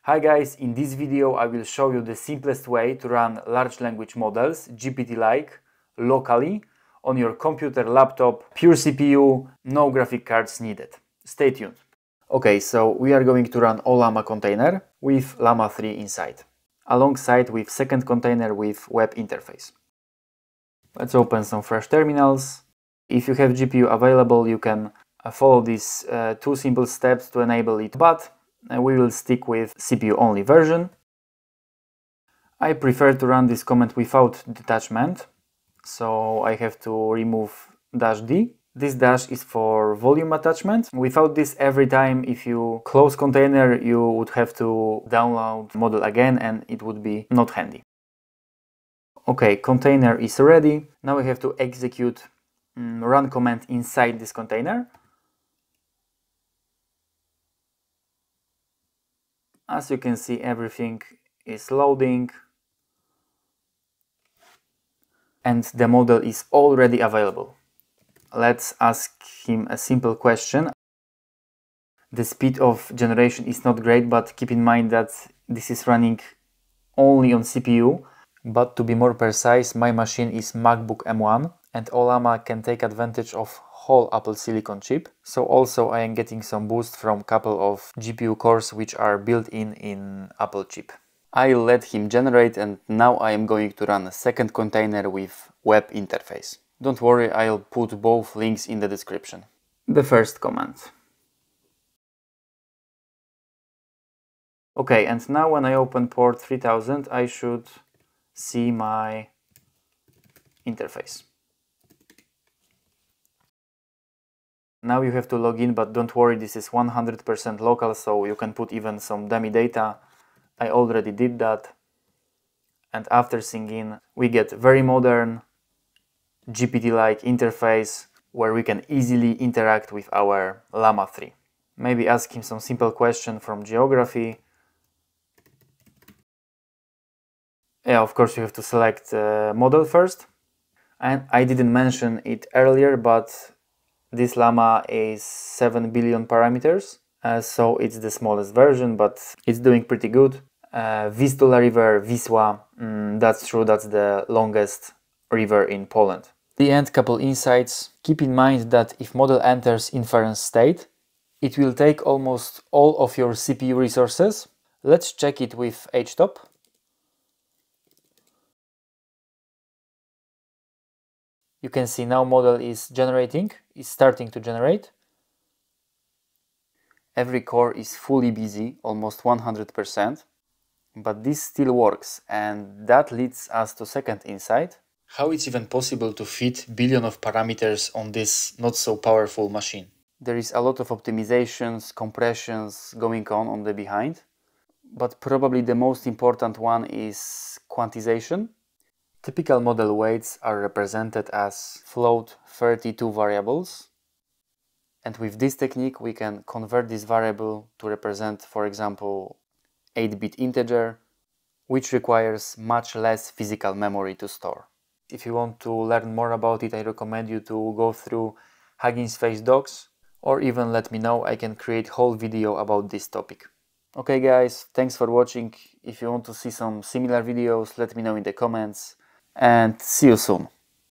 Hi guys, in this video I will show you the simplest way to run large language models, GPT-like, locally on your computer, laptop, pure CPU, no graphic cards needed. Stay tuned. Okay, so we are going to run ollama container with llama 3 inside, alongside with second container with web interface. Let's open some fresh terminals. If you have GPU available, you can follow these two simple steps to enable it, but we will stick with CPU only version. I prefer to run this command without detachment, so I have to remove -d. This dash is for volume attachment. Without this, every time if you close container, you would have to download model again and it would be not handy. Okay, container is ready. Now we have to execute run command inside this container. As you can see, everything is loading and the model is already available. Let's ask him a simple question. The speed of generation is not great, but keep in mind that this is running only on CPU. But to be more precise, my machine is MacBook M1 and ollama can take advantage of whole Apple Silicon chip. So also I am getting some boost from couple of GPU cores which are built in Apple chip. I'll let him generate, and now I am going to run a second container with web interface. Don't worry, I'll put both links in the description. The first command. Okay, and now when I open port 3000, I should see my interface. Now you have to log in, but don't worry, this is 100% local, so you can put even some dummy data. I already did that. And after signing in, we get very modern GPT-like interface where we can easily interact with our llama 3. Maybe ask him some simple question from geography. Yeah, of course you have to select model first. And I didn't mention it earlier, but this llama is 7 billion parameters. So it's the smallest version, but it's doing pretty good. Vistula River, Wisła, that's true, that's the longest river in Poland. The end, couple insights. Keep in mind that if model enters inference state, it will take almost all of your CPU resources. Let's check it with htop. You can see now model is generating, is starting to generate. Every core is fully busy, almost 100%, but this still works, and that leads us to second insight. How it's even possible to fit billion of parameters on this not so powerful machine. There is a lot of optimizations, compressions going on the behind, but probably the most important one is quantization. Typical model weights are represented as float 32 variables, and with this technique we can convert this variable to represent, for example, 8-bit integer, which requires much less physical memory to store. If you want to learn more about it, I recommend you to go through Hugging Face docs, or even let me know, I can create whole video about this topic. Okay guys, thanks for watching. If you want to see some similar videos, let me know in the comments, and see you soon.